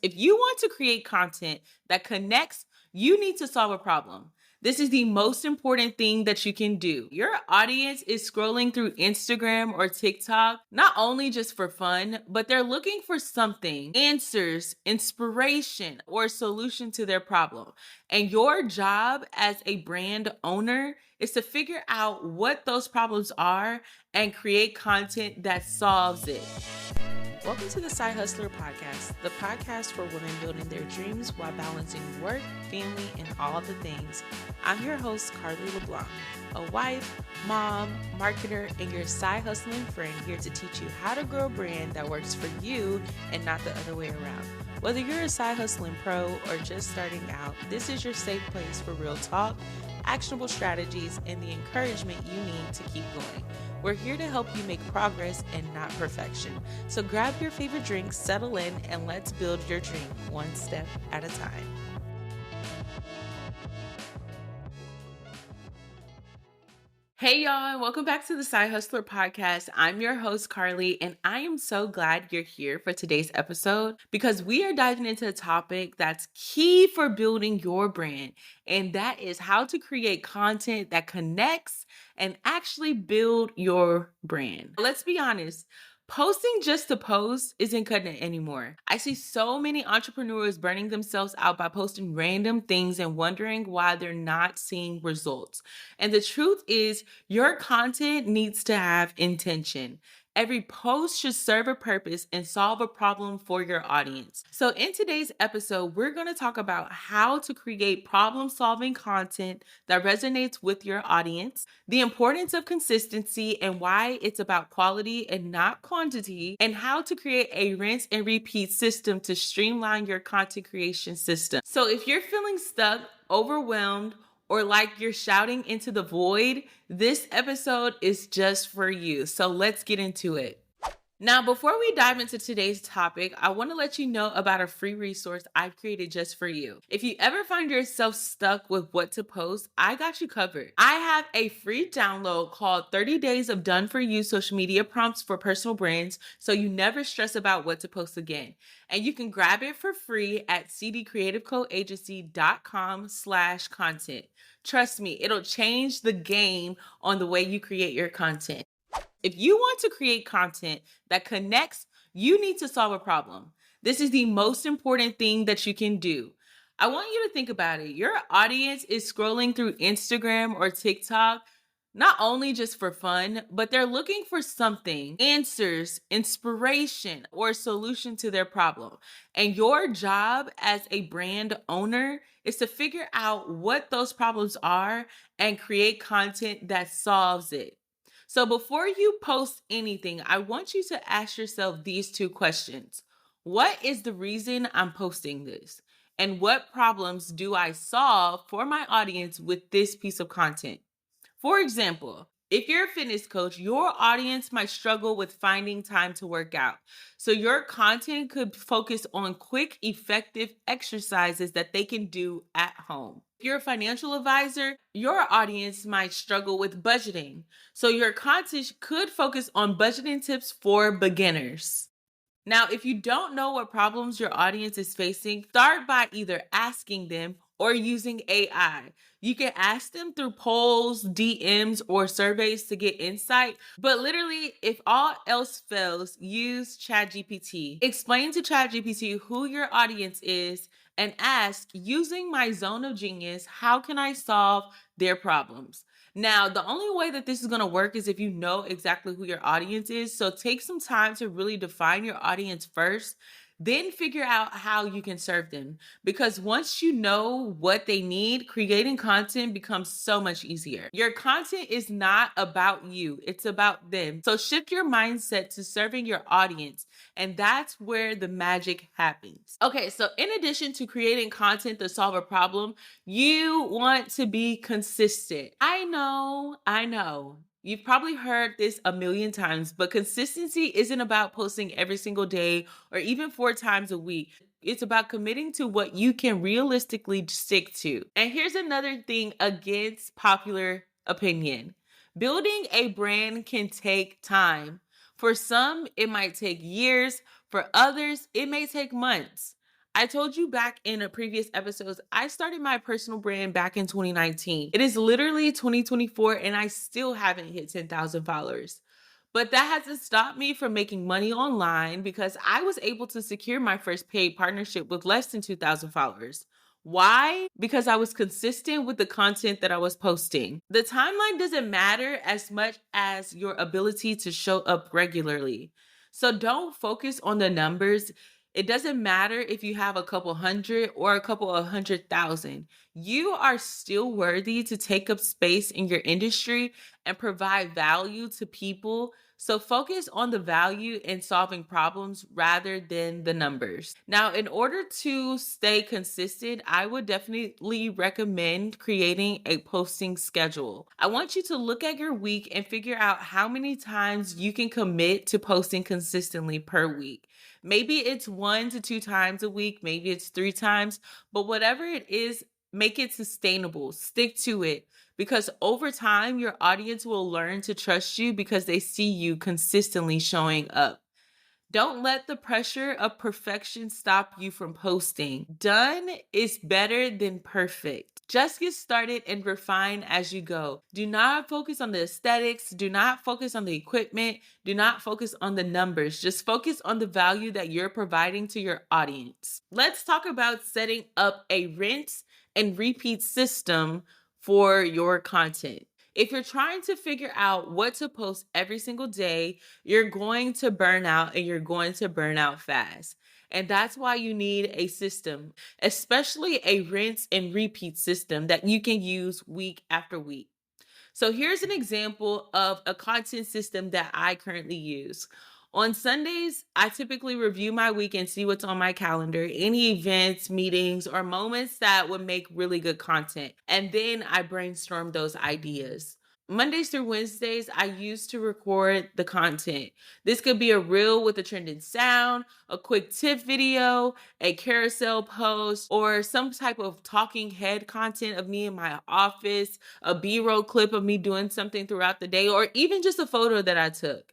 If you want to create content that connects, you need to solve a problem. This is the most important thing that you can do. Your audience is scrolling through Instagram or TikTok, not only just for fun, but they're looking for something, answers, inspiration, or a solution to their problem. And your job as a brand owner is to figure out what those problems are and create content that solves it. Welcome to the Side-HustlHER Podcast, the podcast for women building their dreams while balancing work, family, and all the things. I'm your host, Carly LeBlanc, a wife, mom, marketer, and your side hustling friend here to teach you how to grow a brand that works for you and not the other way around. Whether you're a side hustling pro or just starting out, this is your safe place for real talk, actionable strategies, and the encouragement you need to keep going. We're here to help you make progress and not perfection. So grab your favorite drink, settle in, and let's build your dream one step at a time. Hey y'all, and welcome back to the Side-HustlHER Podcast. I'm your host, Carly, and I am so glad you're here for today's episode because we are diving into a topic that's key for building your brand, and that is how to create content that connects and actually build your brand. Let's be honest. Posting just to post isn't cutting it anymore. I see so many entrepreneurs burning themselves out by posting random things and wondering why they're not seeing results. And the truth is, your content needs to have intention. Every post should serve a purpose and solve a problem for your audience. So in today's episode, we're going to talk about how to create problem-solving content that resonates with your audience, the importance of consistency and why it's about quality and not quantity, and how to create a rinse and repeat system to streamline your content creation system. So if you're feeling stuck, overwhelmed, or like you're shouting into the void, this episode is just for you. So let's get into it. Now, before we dive into today's topic, I want to let you know about a free resource I've created just for you. If you ever find yourself stuck with what to post, I got you covered. I have a free download called 30 Days of Done For You Social Media Prompts for Personal Brands, so you never stress about what to post again. And you can grab it for free at cdcreativecoagency.com/content. Trust me, it'll change the game on the way you create your content. If you want to create content that connects, you need to solve a problem. This is the most important thing that you can do. I want you to think about it. Your audience is scrolling through Instagram or TikTok, not only just for fun, but they're looking for something, answers, inspiration, or a solution to their problem. And your job as a brand owner is to figure out what those problems are and create content that solves it. So before you post anything, I want you to ask yourself these two questions. What is the reason I'm posting this? And what problems do I solve for my audience with this piece of content? For example, if you're a fitness coach, your audience might struggle with finding time to work out. So your content could focus on quick, effective exercises that they can do at home. If you're a financial advisor, your audience might struggle with budgeting. So your content could focus on budgeting tips for beginners. Now, if you don't know what problems your audience is facing, start by either asking them or using AI. You can ask them through polls, DMs, or surveys to get insight. But literally, if all else fails, use ChatGPT. Explain to ChatGPT who your audience is and ask, using my zone of genius, how can I solve their problems? Now, the only way that this is going to work is if you know exactly who your audience is. So take some time to really define your audience first. Then figure out how you can serve them. Because once you know what they need, creating content becomes so much easier. Your content is not about you, it's about them. So shift your mindset to serving your audience, and that's where the magic happens. Okay, so in addition to creating content to solve a problem, you want to be consistent. I know. You've probably heard this a million times, but consistency isn't about posting every single day or even 4 times a week. It's about committing to what you can realistically stick to. And here's another thing against popular opinion. Building a brand can take time. For some, it might take years. For others, it may take months. I told you back in a previous episodes, I started my personal brand back in 2019. It is literally 2024 and I still haven't hit 10,000 followers. But that hasn't stopped me from making money online because I was able to secure my first paid partnership with less than 2,000 followers. Why? Because I was consistent with the content that I was posting. The timeline doesn't matter as much as your ability to show up regularly. So don't focus on the numbers. It doesn't matter if you have a couple hundred or a couple of 100,000. You are still worthy to take up space in your industry and provide value to people. So focus on the value in solving problems rather than the numbers. Now, in order to stay consistent, I would definitely recommend creating a posting schedule. I want you to look at your week and figure out how many times you can commit to posting consistently per week. Maybe it's 1 to 2 times a week, maybe it's 3 times, but whatever it is, make it sustainable. Stick to it. Because over time, your audience will learn to trust you because they see you consistently showing up. Don't let the pressure of perfection stop you from posting. Done is better than perfect. Just get started and refine as you go. Do not focus on the aesthetics. Do not focus on the equipment. Do not focus on the numbers. Just focus on the value that you're providing to your audience. Let's talk about setting up a rinse and repeat system for your content. If you're trying to figure out what to post every single day, you're going to burn out and you're going to burn out fast. And that's why you need a system, especially a rinse and repeat system that you can use week after week. So here's an example of a content system that I currently use. On Sundays, I typically review my week and see what's on my calendar, any events, meetings, or moments that would make really good content. And then I brainstorm those ideas. Mondays through Wednesdays, I use to record the content. This could be a reel with a trending sound, a quick tip video, a carousel post, or some type of talking head content of me in my office, a B-roll clip of me doing something throughout the day, or even just a photo that I took.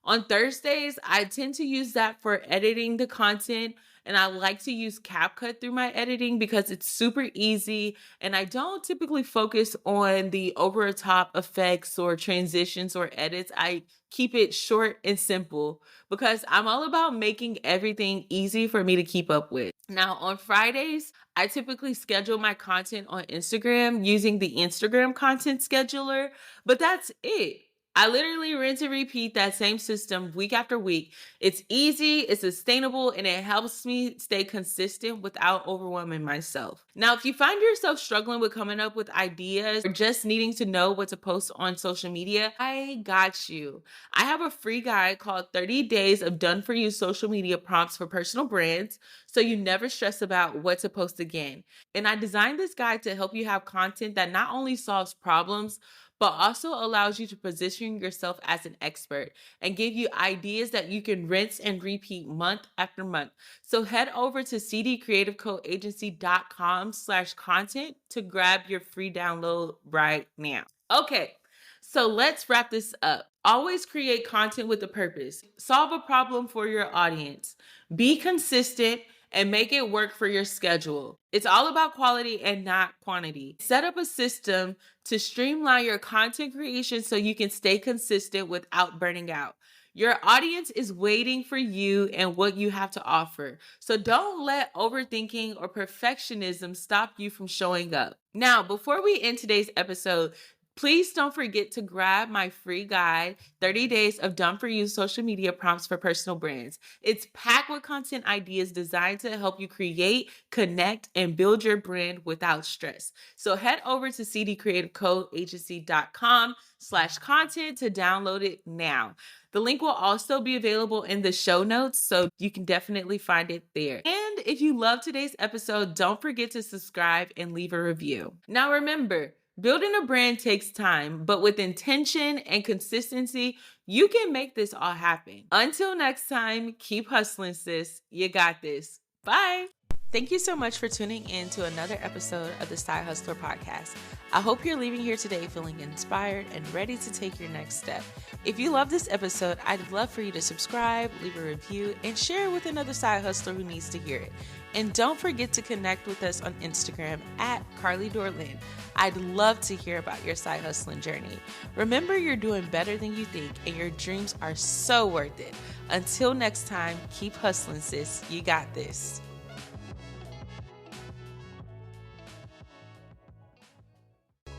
On Thursdays, I tend to use that for editing the content, and I like to use CapCut through my editing because it's super easy, and I don't typically focus on the over-the-top effects or transitions or edits. I keep it short and simple because I'm all about making everything easy for me to keep up with. Now, on Fridays, I typically schedule my content on Instagram using the Instagram content scheduler, but that's it. I literally rinse and repeat that same system week after week. It's easy, it's sustainable, and it helps me stay consistent without overwhelming myself. Now, if you find yourself struggling with coming up with ideas or just needing to know what to post on social media, I got you. I have a free guide called 30 Days of Done-For-You Social Media Prompts for Personal Brands, so you never stress about what to post again. And I designed this guide to help you have content that not only solves problems, but also allows you to position yourself as an expert and give you ideas that you can rinse and repeat month after month. So head over to cdcreativecoagency.com/content to grab your free download right now. Okay, so let's wrap this up. Always create content with a purpose. Solve a problem for your audience. Be consistent and make it work for your schedule. It's all about quality and not quantity. Set up a system to streamline your content creation so you can stay consistent without burning out. Your audience is waiting for you and what you have to offer. So don't let overthinking or perfectionism stop you from showing up. Now, before we end today's episode, please don't forget to grab my free guide, 30 Days of Done-For-You Social Media Prompts for Personal Brands. It's packed with content ideas designed to help you create, connect, and build your brand without stress. So head over to cdcreativecoagency.com/content to download it now. The link will also be available in the show notes, so you can definitely find it there. And if you love today's episode, don't forget to subscribe and leave a review. Now remember, building a brand takes time, but with intention and consistency, you can make this all happen. Until next time, keep hustling, sis. You got this. Bye. Thank you so much for tuning in to another episode of the Side-HustlHER Podcast. I hope you're leaving here today feeling inspired and ready to take your next step. If you love this episode, I'd love for you to subscribe, leave a review, and share it with another side hustler who needs to hear it. And don't forget to connect with us on Instagram at Carly Dorlin. I'd love to hear about your side hustling journey. Remember, you're doing better than you think, and your dreams are so worth it. Until next time, keep hustling, sis. You got this.